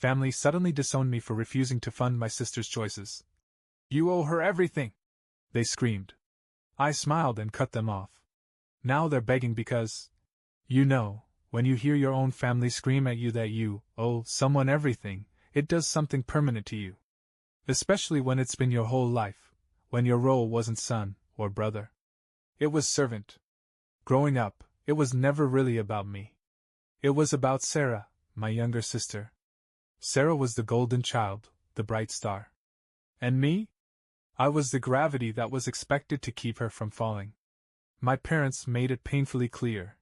Family suddenly disowned me for refusing to fund my sister's choices. "You owe her everything!" they screamed. I smiled and cut them off. Now they're begging because, you know, when you hear your own family scream at you that you owe someone everything, it does something permanent to you. Especially when it's been your whole life, when your role wasn't son or brother. It was servant. Growing up, it was never really about me. It was about Sarah, my younger sister. Sarah was the golden child, the bright star. And me? I was the gravity that was expected to keep her from falling. My parents made it painfully clear.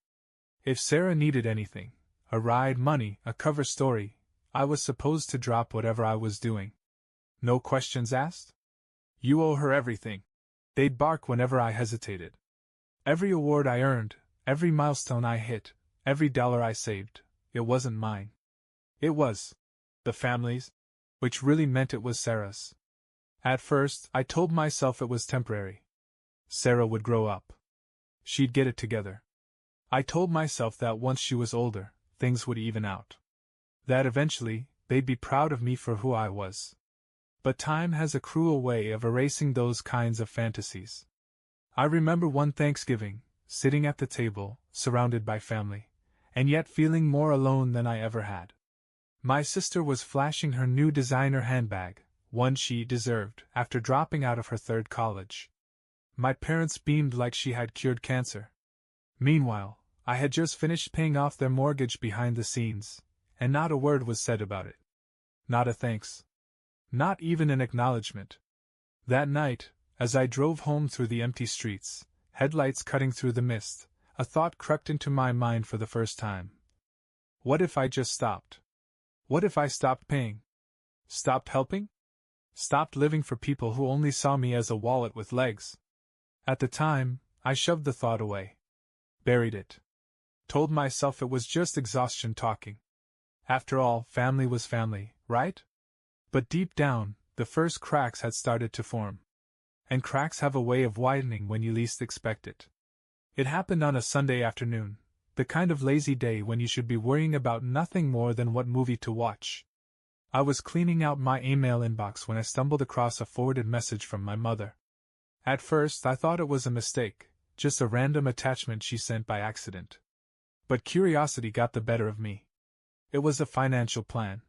If Sarah needed anything, a ride, money, a cover story, I was supposed to drop whatever I was doing. No questions asked? "You owe her everything," they'd bark whenever I hesitated. Every award I earned, every milestone I hit, every dollar I saved, it wasn't mine. It was the family's, which really meant it was Sarah's. At first, I told myself it was temporary. Sarah would grow up. She'd get it together. I told myself that once she was older, things would even out. That eventually, they'd be proud of me for who I was. But time has a cruel way of erasing those kinds of fantasies. I remember one Thanksgiving, sitting at the table, surrounded by family, and yet feeling more alone than I ever had. My sister was flashing her new designer handbag, one she deserved after dropping out of her third college. My parents beamed like she had cured cancer. Meanwhile, I had just finished paying off their mortgage behind the scenes, and not a word was said about it. Not a thanks. Not even an acknowledgement. That night, as I drove home through the empty streets, headlights cutting through the mist, a thought crept into my mind for the first time. What if I just stopped? What if I stopped paying? Stopped helping? Stopped living for people who only saw me as a wallet with legs? At the time, I shoved the thought away. Buried it. Told myself it was just exhaustion talking. After all, family was family, right? But deep down, the first cracks had started to form. And cracks have a way of widening when you least expect it. It happened on a Sunday afternoon, the kind of lazy day when you should be worrying about nothing more than what movie to watch. I was cleaning out my email inbox when I stumbled across a forwarded message from my mother. At first, I thought it was a mistake, just a random attachment she sent by accident. But curiosity got the better of me. It was a financial plan.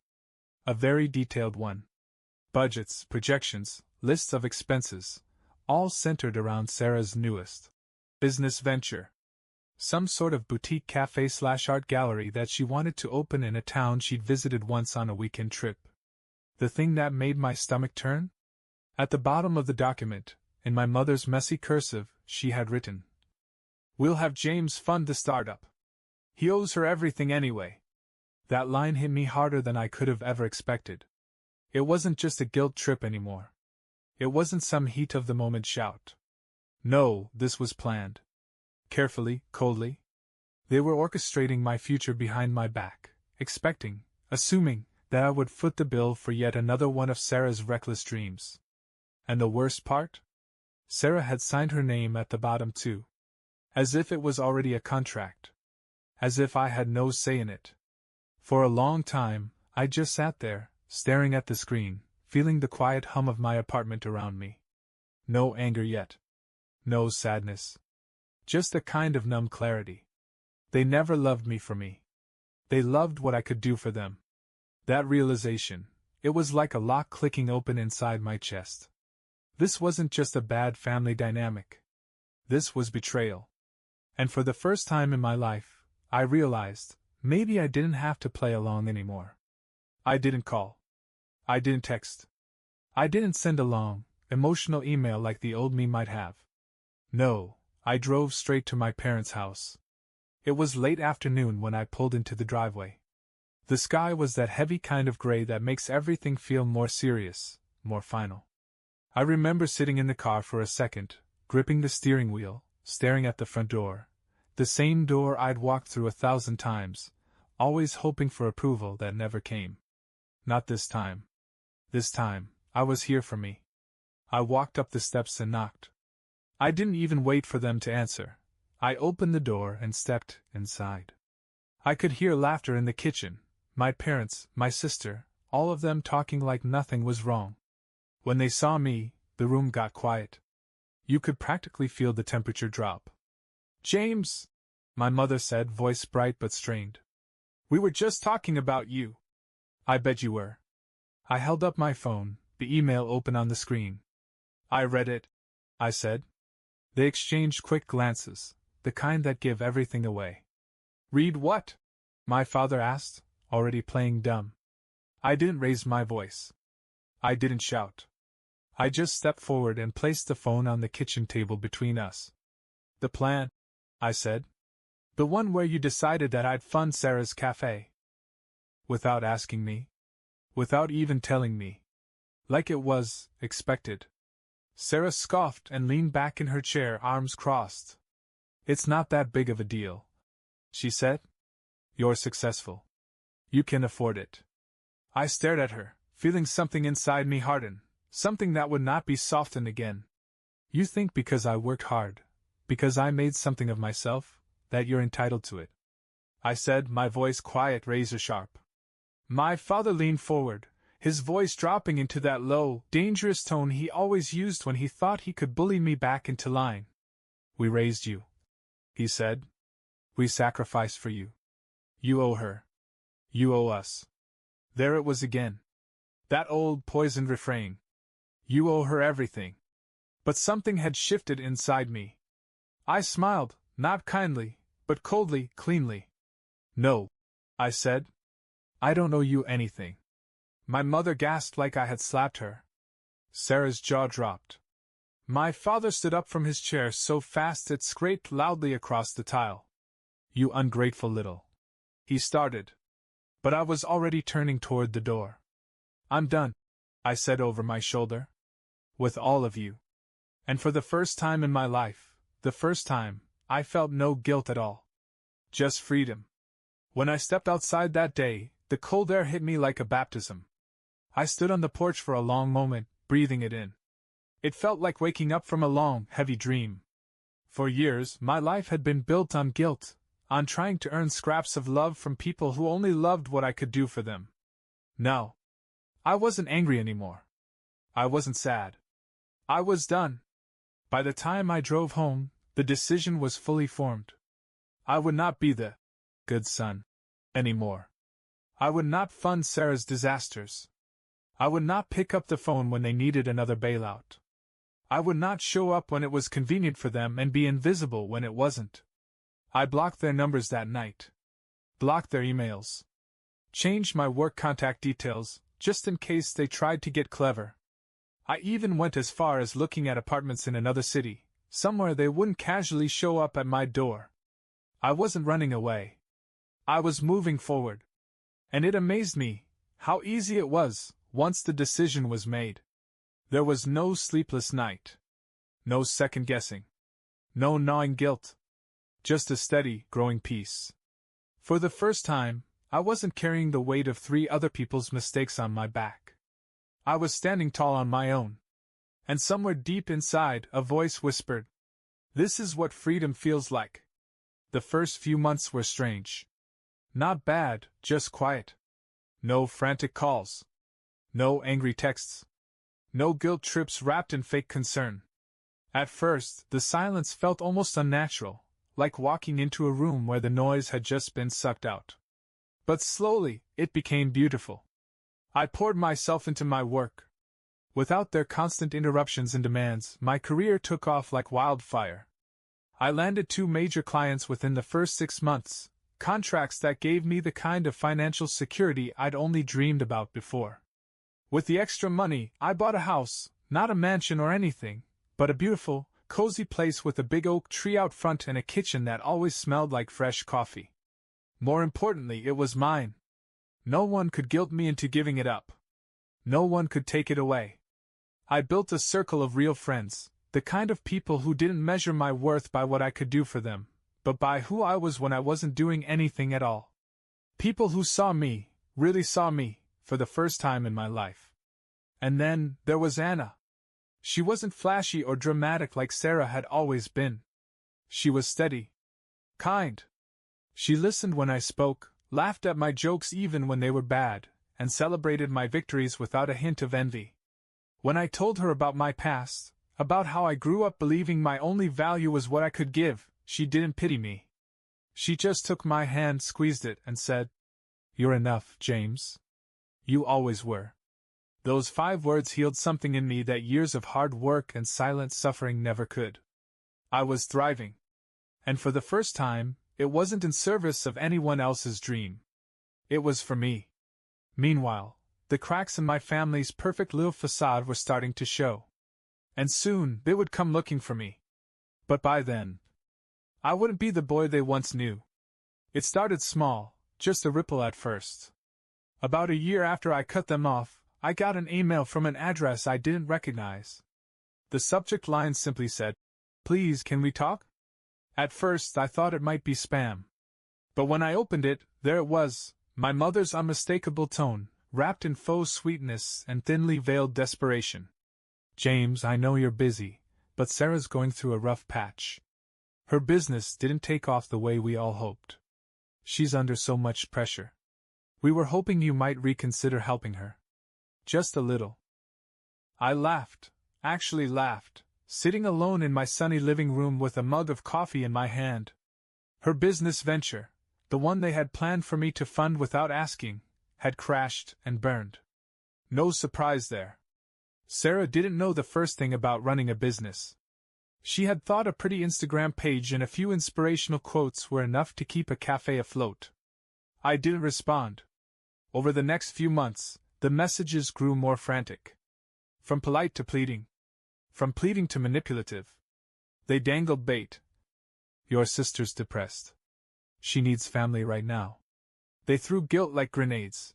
A very detailed one. Budgets, projections, lists of expenses, all centered around Sarah's newest business venture. Some sort of boutique cafe/art gallery that she wanted to open in a town she'd visited once on a weekend trip. The thing that made my stomach turn? At the bottom of the document, in my mother's messy cursive, she had written, "We'll have James fund the startup. He owes her everything anyway." That line hit me harder than I could have ever expected. It wasn't just a guilt trip anymore. It wasn't some heat-of-the-moment shout. No, this was planned. Carefully, coldly. They were orchestrating my future behind my back, expecting, assuming, that I would foot the bill for yet another one of Sarah's reckless dreams. And the worst part? Sarah had signed her name at the bottom too. As if it was already a contract. As if I had no say in it. For a long time, I just sat there, staring at the screen, feeling the quiet hum of my apartment around me. No anger yet. No sadness. Just a kind of numb clarity. They never loved me for me. They loved what I could do for them. That realization, it was like a lock clicking open inside my chest. This wasn't just a bad family dynamic. This was betrayal. And for the first time in my life, I realized, maybe I didn't have to play along anymore. I didn't call. I didn't text. I didn't send a long, emotional email like the old me might have. No, I drove straight to my parents' house. It was late afternoon when I pulled into the driveway. The sky was that heavy kind of gray that makes everything feel more serious, more final. I remember sitting in the car for a second, gripping the steering wheel, staring at the front door. The same door I'd walked through 1,000 times, always hoping for approval that never came. Not this time. This time, I was here for me. I walked up the steps and knocked. I didn't even wait for them to answer. I opened the door and stepped inside. I could hear laughter in the kitchen, my parents, my sister, all of them talking like nothing was wrong. When they saw me, the room got quiet. You could practically feel the temperature drop. "James," my mother said, voice bright but strained. "We were just talking about you." "I bet you were." I held up my phone, the email open on the screen. "I read it," I said. They exchanged quick glances, the kind that give everything away. "Read what?" my father asked, already playing dumb. I didn't raise my voice. I didn't shout. I just stepped forward and placed the phone on the kitchen table between us. "The plan," I said. "The one where you decided that I'd fund Sarah's cafe." Without asking me. Without even telling me. Like it was expected. Sarah scoffed and leaned back in her chair, arms crossed. "It's not that big of a deal," she said. "You're successful. You can afford it." I stared at her, feeling something inside me harden, something that would not be softened again. "You think because I worked hard, because I made something of myself, that you're entitled to it," I said, my voice quiet, razor sharp. My father leaned forward, his voice dropping into that low, dangerous tone he always used when he thought he could bully me back into line. "We raised you," he said. "We sacrificed for you. You owe her. You owe us." There it was again. That old poisoned refrain. You owe her everything. But something had shifted inside me. I smiled, not kindly, but coldly, cleanly. "No," I said. "I don't owe you anything." My mother gasped like I had slapped her. Sarah's jaw dropped. My father stood up from his chair so fast it scraped loudly across the tile. "You ungrateful little..." he started. But I was already turning toward the door. "I'm done," I said over my shoulder. "With all of you." And for the first time in my life, the first time, I felt no guilt at all. Just freedom. When I stepped outside that day, the cold air hit me like a baptism. I stood on the porch for a long moment, breathing it in. It felt like waking up from a long, heavy dream. For years, my life had been built on guilt, on trying to earn scraps of love from people who only loved what I could do for them. No. I wasn't angry anymore. I wasn't sad. I was done. By the time I drove home, the decision was fully formed. I would not be the good son anymore. I would not fund Sarah's disasters. I would not pick up the phone when they needed another bailout. I would not show up when it was convenient for them and be invisible when it wasn't. I blocked their numbers that night. Blocked their emails. Changed my work contact details, just in case they tried to get clever. I even went as far as looking at apartments in another city, somewhere they wouldn't casually show up at my door. I wasn't running away. I was moving forward. And it amazed me how easy it was once the decision was made. There was no sleepless night. No second guessing. No gnawing guilt. Just a steady, growing peace. For the first time, I wasn't carrying the weight of 3 other people's mistakes on my back. I was standing tall on my own. And somewhere deep inside, a voice whispered, "This is what freedom feels like." The first few months were strange. Not bad, just quiet. No frantic calls. No angry texts. No guilt trips wrapped in fake concern. At first, the silence felt almost unnatural, like walking into a room where the noise had just been sucked out. But slowly, it became beautiful. I poured myself into my work. Without their constant interruptions and demands, my career took off like wildfire. I landed 2 major clients within the first 6 months, contracts that gave me the kind of financial security I'd only dreamed about before. With the extra money, I bought a house, not a mansion or anything, but a beautiful, cozy place with a big oak tree out front and a kitchen that always smelled like fresh coffee. More importantly, it was mine. No one could guilt me into giving it up. No one could take it away. I built a circle of real friends, the kind of people who didn't measure my worth by what I could do for them, but by who I was when I wasn't doing anything at all. People who saw me, really saw me, for the first time in my life. And then, there was Anna. She wasn't flashy or dramatic like Sarah had always been. She was steady. Kind. She listened when I spoke, laughed at my jokes even when they were bad, and celebrated my victories without a hint of envy. When I told her about my past, about how I grew up believing my only value was what I could give, she didn't pity me. She just took my hand, squeezed it, and said, "You're enough, James. You always were." Those 5 words healed something in me that years of hard work and silent suffering never could. I was thriving. And for the first time, it wasn't in service of anyone else's dream. It was for me. Meanwhile, the cracks in my family's perfect little facade were starting to show. And soon, they would come looking for me. But by then, I wouldn't be the boy they once knew. It started small, just a ripple at first. About a year after I cut them off, I got an email from an address I didn't recognize. The subject line simply said, "Please, can we talk?" At first, I thought it might be spam. But when I opened it, there it was, my mother's unmistakable tone, wrapped in faux sweetness and thinly veiled desperation. "James, I know you're busy, but Sarah's going through a rough patch. Her business didn't take off the way we all hoped. She's under so much pressure. We were hoping you might reconsider helping her. Just a little." I laughed, actually laughed, sitting alone in my sunny living room with a mug of coffee in my hand. Her business venture, the one they had planned for me to fund without asking, had crashed and burned. No surprise there. Sarah didn't know the first thing about running a business. She had thought a pretty Instagram page and a few inspirational quotes were enough to keep a cafe afloat. I didn't respond. Over the next few months, the messages grew more frantic. From polite to pleading. From pleading to manipulative. They dangled bait. "Your sister's depressed. She needs family right now." They threw guilt like grenades.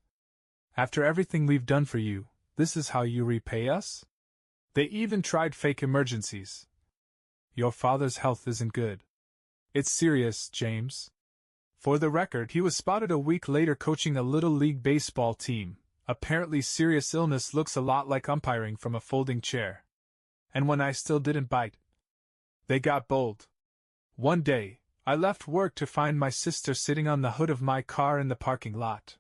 "After everything we've done for you, this is how you repay us?" They even tried fake emergencies. "Your father's health isn't good. It's serious, James." For the record, he was spotted a week later coaching a little league baseball team. Apparently serious illness looks a lot like umpiring from a folding chair. And when I still didn't bite, they got bold. One day, I left work to find my sister sitting on the hood of my car in the parking lot.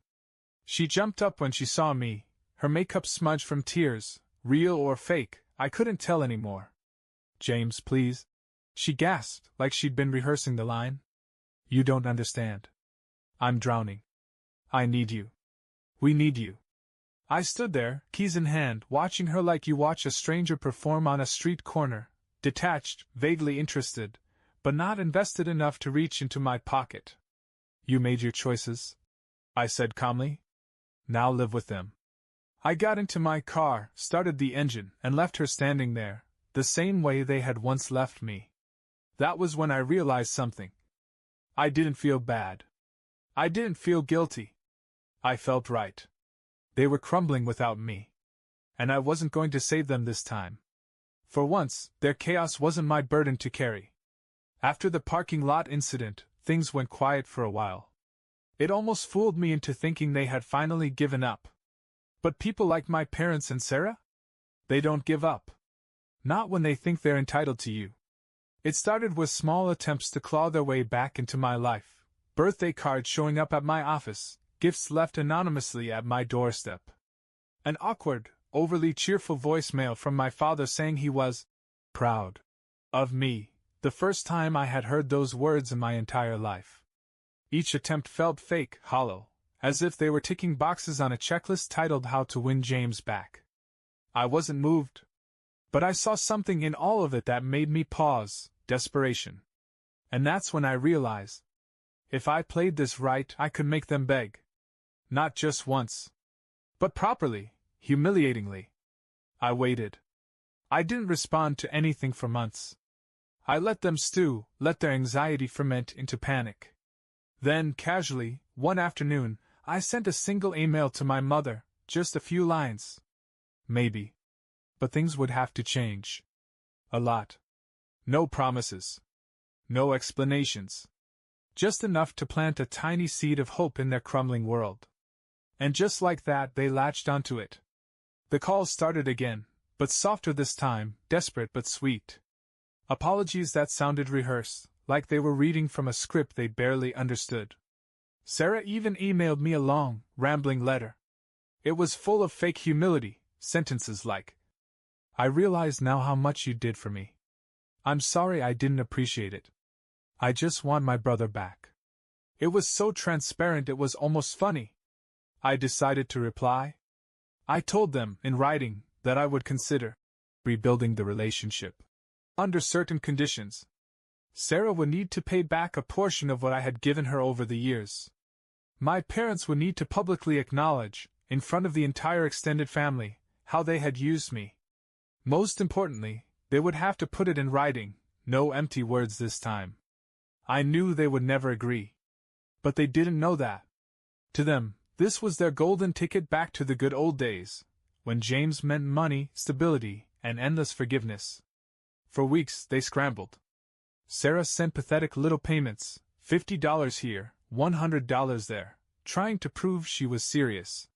She jumped up when she saw me, her makeup smudged from tears, real or fake, I couldn't tell anymore. "James, please," she gasped, like she'd been rehearsing the line. "You don't understand. I'm drowning. I need you. We need you." I stood there, keys in hand, watching her like you watch a stranger perform on a street corner, detached, vaguely interested, but not invested enough to reach into my pocket. "You made your choices," I said calmly. "Now live with them." I got into my car, started the engine, and left her standing there, the same way they had once left me. That was when I realized something. I didn't feel bad. I didn't feel guilty. I felt right. They were crumbling without me. And I wasn't going to save them this time. For once, their chaos wasn't my burden to carry. After the parking lot incident, things went quiet for a while. It almost fooled me into thinking they had finally given up. But people like my parents and Sarah? They don't give up. Not when they think they're entitled to you. It started with small attempts to claw their way back into my life. Birthday cards showing up at my office, gifts left anonymously at my doorstep. An awkward, overly cheerful voicemail from my father saying he was proud of me, the first time I had heard those words in my entire life. Each attempt felt fake, hollow, as if they were ticking boxes on a checklist titled "How to Win James Back." I wasn't moved. But I saw something in all of it that made me pause, desperation. And that's when I realized, if I played this right, I could make them beg. Not just once, but properly, humiliatingly. I waited. I didn't respond to anything for months. I let them stew, let their anxiety ferment into panic. Then, casually, one afternoon, I sent a single email to my mother, just a few lines. Maybe. But things would have to change. A lot. No promises. No explanations. Just enough to plant a tiny seed of hope in their crumbling world. And just like that, they latched onto it. The calls started again, but softer this time, desperate but sweet. Apologies that sounded rehearsed, like they were reading from a script they barely understood. Sarah even emailed me a long, rambling letter. It was full of fake humility, sentences like, "I realize now how much you did for me. I'm sorry I didn't appreciate it. I just want my brother back." It was so transparent it was almost funny. I decided to reply. I told them, in writing, that I would consider rebuilding the relationship. Under certain conditions. Sarah would need to pay back a portion of what I had given her over the years. My parents would need to publicly acknowledge, in front of the entire extended family, how they had used me. Most importantly, they would have to put it in writing, no empty words this time. I knew they would never agree. But they didn't know that. To them, this was their golden ticket back to the good old days, when James meant money, stability, and endless forgiveness. For weeks they scrambled. Sarah sent pathetic little payments, $50 here, $100 there, trying to prove she was serious.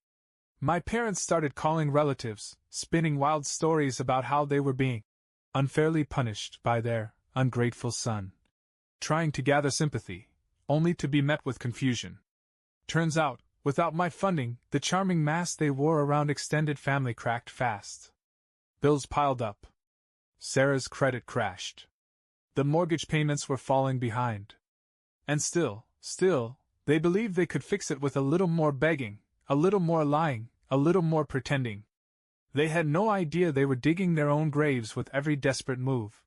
My parents started calling relatives, spinning wild stories about how they were being unfairly punished by their ungrateful son. Trying to gather sympathy, only to be met with confusion. Turns out, without my funding, the charming mask they wore around extended family cracked fast. Bills piled up. Sarah's credit crashed. The mortgage payments were falling behind. And still, they believed they could fix it with a little more begging, a little more lying, a little more pretending. They had no idea they were digging their own graves with every desperate move.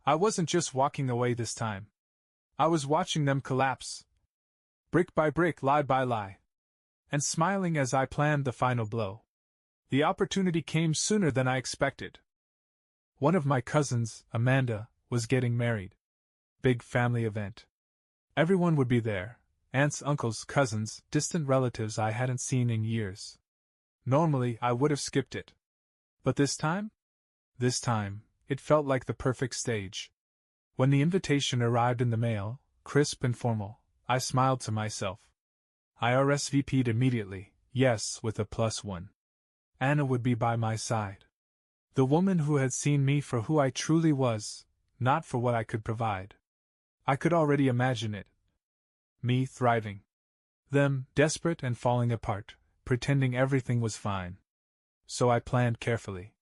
I wasn't just walking away this time. I was watching them collapse. Brick by brick, lie by lie. And smiling as I planned the final blow. The opportunity came sooner than I expected. One of my cousins, Amanda, was getting married. Big family event. Everyone would be there. Aunts, uncles, cousins, distant relatives I hadn't seen in years. Normally, I would have skipped it. But this time, it felt like the perfect stage. When the invitation arrived in the mail, crisp and formal, I smiled to myself. I RSVP'd immediately, yes, with a +1. Anna would be by my side. The woman who had seen me for who I truly was, not for what I could provide. I could already imagine it. Me thriving. Them desperate and falling apart, pretending everything was fine. So I planned carefully.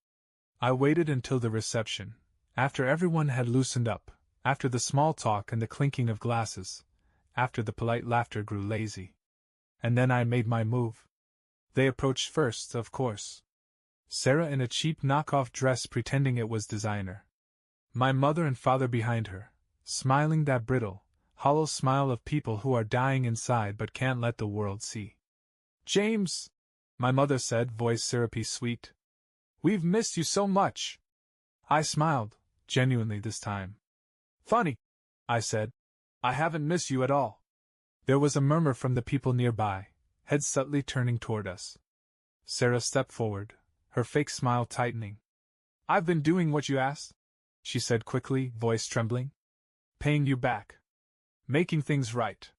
I waited until the reception, after everyone had loosened up, after the small talk and the clinking of glasses, after the polite laughter grew lazy. And then I made my move. They approached first, of course. Sarah in a cheap knockoff dress pretending it was designer. My mother and father behind her, smiling that brittle, hollow smile of people who are dying inside but can't let the world see. "James," my mother said, voice syrupy sweet. "We've missed you so much." I smiled, genuinely this time. "Funny," I said. "I haven't missed you at all." There was a murmur from the people nearby, heads subtly turning toward us. Sarah stepped forward, her fake smile tightening. "I've been doing what you asked," she said quickly, voice trembling. "Paying you back. Making things right.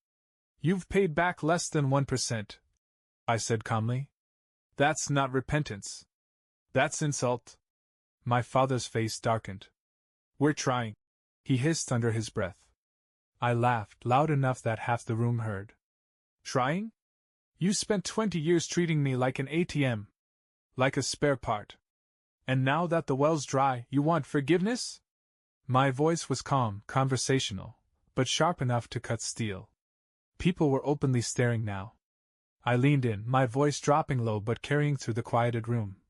You've paid back less than 1%, I said calmly. "That's not repentance. That's insult." My father's face darkened. "We're trying," he hissed under his breath. I laughed loud enough that half the room heard. "Trying? You spent 20 years treating me like an ATM. Like a spare part. And now that the well's dry, you want forgiveness?" My voice was calm, conversational, but sharp enough to cut steel. People were openly staring now. I leaned in, my voice dropping low but carrying through the quieted room.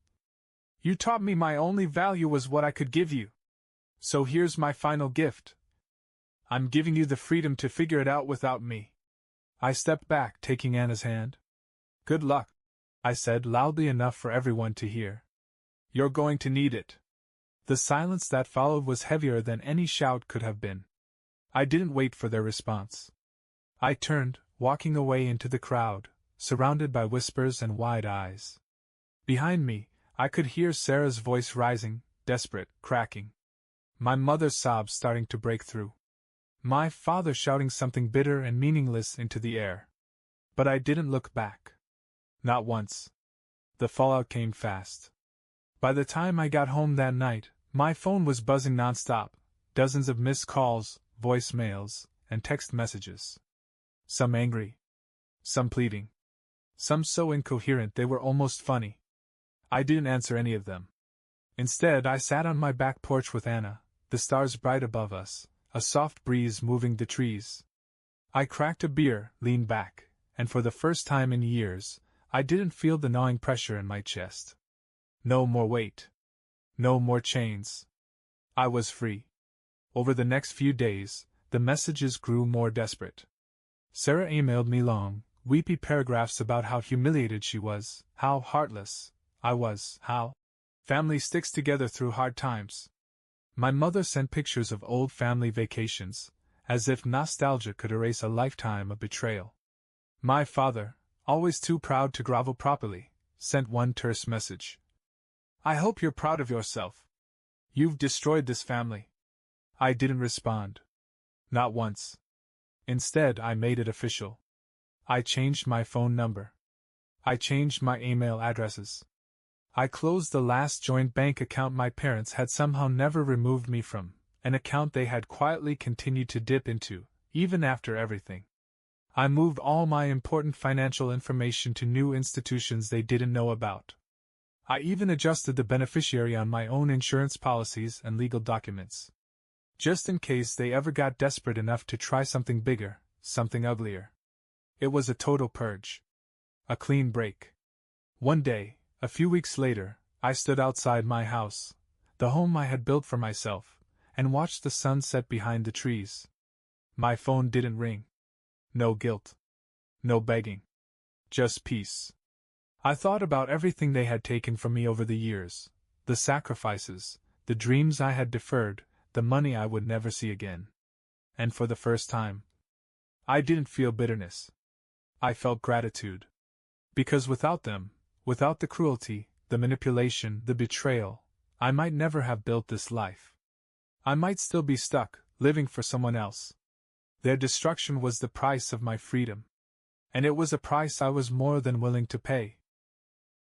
"You taught me my only value was what I could give you. So here's my final gift. I'm giving you the freedom to figure it out without me." I stepped back, taking Anna's hand. "Good luck," I said loudly enough for everyone to hear. "You're going to need it." The silence that followed was heavier than any shout could have been. I didn't wait for their response. I turned, walking away into the crowd, surrounded by whispers and wide eyes. Behind me, I could hear Sarah's voice rising, desperate, cracking. My mother's sobs starting to break through. My father shouting something bitter and meaningless into the air. But I didn't look back. Not once. The fallout came fast. By the time I got home that night, my phone was buzzing nonstop, dozens of missed calls, voicemails, and text messages. Some angry. Some pleading. some so incoherent they were almost funny. I didn't answer any of them. Instead, I sat on my back porch with Anna, the stars bright above us, a soft breeze moving the trees. I cracked a beer, leaned back, and for the first time in years, I didn't feel the gnawing pressure in my chest. No more weight. No more chains. I was free. Over the next few days, the messages grew more desperate. Sarah emailed me long, weepy paragraphs about how humiliated she was, how heartless I was, how family sticks together through hard times. My mother sent pictures of old family vacations, as if nostalgia could erase a lifetime of betrayal. My father, always too proud to grovel properly, sent one terse message. I hope you're proud of yourself. You've destroyed this family. I didn't respond. Not once. Instead, I made it official. I changed my phone number. I changed my email addresses. I closed the last joint bank account my parents had somehow never removed me from, an account they had quietly continued to dip into, even after everything. I moved all my important financial information to new institutions they didn't know about. I even adjusted the beneficiary on my own insurance policies and legal documents. Just in case they ever got desperate enough to try something bigger, something uglier. It was a total purge. A clean break. One day, a few weeks later, I stood outside my house, the home I had built for myself, and watched the sun set behind the trees. My phone didn't ring. No guilt. No begging. Just peace. I thought about everything they had taken from me over the years, the sacrifices, the dreams I had deferred, the money I would never see again. And for the first time, I didn't feel bitterness. I felt gratitude. Because without them, without the cruelty, the manipulation, the betrayal, I might never have built this life. I might still be stuck, living for someone else. Their destruction was the price of my freedom. And it was a price I was more than willing to pay.